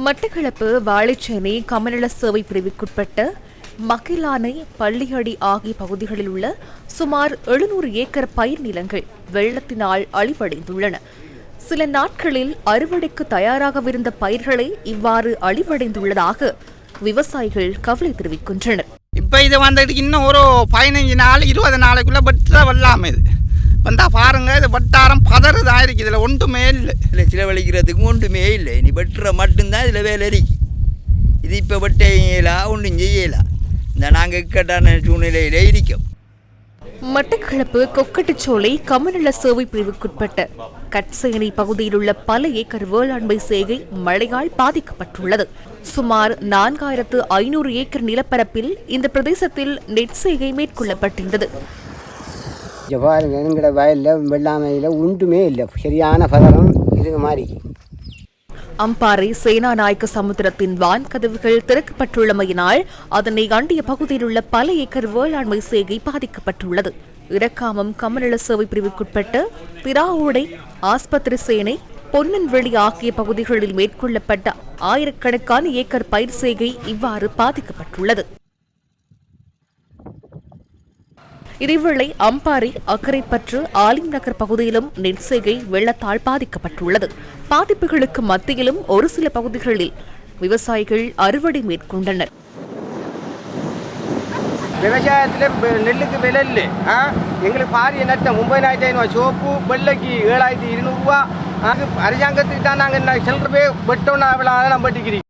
மட்டக்களப்பு வாழைச்சேனை கமநல சேவை பிரிவுக்குட்பட்ட மகிலானை பள்ளியடி ஆகிய பகுதிகளில் உள்ள சுமார் 700 ஏக்கர் பயிர் நிலங்கள் வெள்ளத்தினால் அழிவடைந்துள்ளன. சில நாட்களில் அறுவடைக்கு தயாராகவிருந்த பயிர்களை இவ்வாறு அழிவடைந்துள்ளதாக விவசாயிகள் கவலை தெரிவிக்கின்றனர். இப்போ இது வந்துட்டு இன்னும் ஒரு 15 நாள் 20 நாளைக்குள்ள வெட்ட வெள்ளாமை இது வந்தா பாருங்க. இது வட்டாரம் பதறுதான் இருக்கு. இதில் ஒன்றுமே இல்லை. இல்லை செலவழிக்கிறதுக்கு ஒன்றுமே இல்லை. நீ வெட்டுற மட்டும்தான் இதில் வேலை இருக்கு. இது இப்போ வெட்டையலா ஒன்றும் செய்யலா. இந்த நாங்கள் இக்கட்டான சூழ்நிலையிலே இருக்கோம். மட்டக்களப்பு கொக்கட்டுச்சோலை கமநல சேவை பிரிவுக்குட்பட்ட கட்சேனை பகுதியில் உள்ள பல ஏக்கர் வேளாண்மை செய்கை மழையால் பாதிக்கப்பட்டுள்ளது. சுமார் 4500 ஏக்கர் நிலப்பரப்பில் இந்த பிரதேசத்தில் நெற்செய்கை மேற்கொள்ளப்பட்டிருந்தது. எங்கட வயலில் வெள்ளாமையில் ஒன்றுமே இல்லை. சரியான பதறம் இது மாதிரி. அம்பாறை சேனாநாயக்க சமுத்திரத்தின் வான்கதவுகள் திறக்கப்பட்டுள்ளமையினால் அதனை அண்டிய பகுதியில் உள்ள பல ஏக்கர் வேளாண்மை செய்கை பாதிக்கப்பட்டுள்ளது. இரக்காமம் கமநல சேவை பிரிவுக்குட்பட்ட திராவோடை ஆஸ்பத்திரி சேனை பொன்னன்வெளி ஆகிய பகுதிகளில் மேற்கொள்ளப்பட்ட ஆயிரக்கணக்கான ஏக்கர் பயிர் செய்கை இவ்வாறு பாதிக்கப்பட்டுள்ளது. இதேவேளை அம்பாறை அக்கரைப்பற்று ஆலிம் நகர் பகுதியிலும் நெற்செய்கை வெள்ளத்தால் பாதிக்கப்பட்டுள்ளது. பாதிப்புகளுக்கு மத்தியிலும் ஒரு சில பகுதிகளில் விவசாயிகள் அறுவடை மேற்கொண்டனர். விவசாயத்தில் நெல்லுக்கு விலை இல்லை. எங்களுக்கு பாரிய நட்டம் 9,500 சோப்பு வெள்ளைக்கு 7,200 அரசாங்கத்துக்கு தான் நாங்கள் செல்ற வெட்டோன்னா நம்ம பட்டிக்கிறோம்.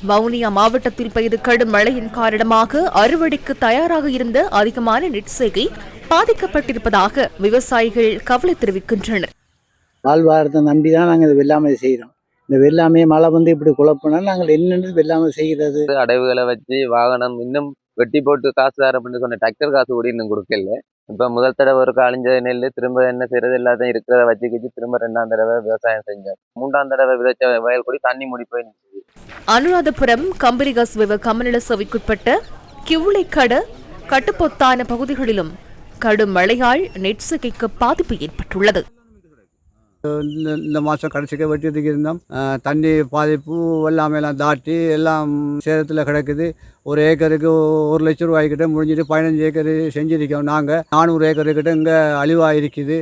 வவுனியா மாவட்டத்தில் பெய்த கடும் மழையின் காரணமாக அறுவடைக்கு தயாராக இருந்த அதிகமான நெற்செய்கை பாதிக்கப்பட்டிருப்பதாக விவசாயிகள் கவலை தெரிவிக்கின்றனர். வாழ்வாரத்தை நம்பிதான் நாங்கள் இந்த வெள்ளாமை செய்கிறோம். இந்த வெள்ளாமையை மழை வந்து இப்படி குழப்பினா நாங்கள் என்னென்னு வெள்ளாமை செய்கிறது. அடைவுகளை வச்சு வாகனம் இன்னும் வெட்டி போட்டு காசு தர அப்படின்னு சொன்ன டிராக்டர் காசு கூட இன்னும் கொடுக்கல. இப்போ முதல் தடவை ஒரு அழிஞ்ச நெல் திரும்ப என்ன செய்யறது எல்லாத்தையும் இருக்கிறத வச்சுக்கிச்சு திரும்ப 2ஆம் தடவை விவசாயம் செஞ்சோம். 3ஆம் தடவை விதைச்ச வயல் கூடி தண்ணி மூடி போய் நிற்குது. அனுராதபுரம் கம்பரிகாஸ்வெவ கமநல சேவைக்குட்பட்ட கிவுளைக்கட கட்டுப்பொத்தான பகுதிகளிலும் கடும் மழையால் நெற்செய்கைக்கு பாதிப்பு ஏற்பட்டுள்ளது. இந்த மாதம் கடைசிக்க வெட்டியதுக்கு இருந்தோம். தண்ணி பாதிப்பு வெள்ளாமையெல்லாம் தாட்டி எல்லாம் சேதத்தில் கிடக்குது. ஒரு ஏக்கருக்கு 1 லட்சம் ரூபாய்க்கிட்ட முடிஞ்சிட்டு 15 ஏக்கர் செஞ்சிருக்கோம். நாங்கள் 400 ஏக்கருக்கிட்ட இங்கே அழிவாக இருக்குது.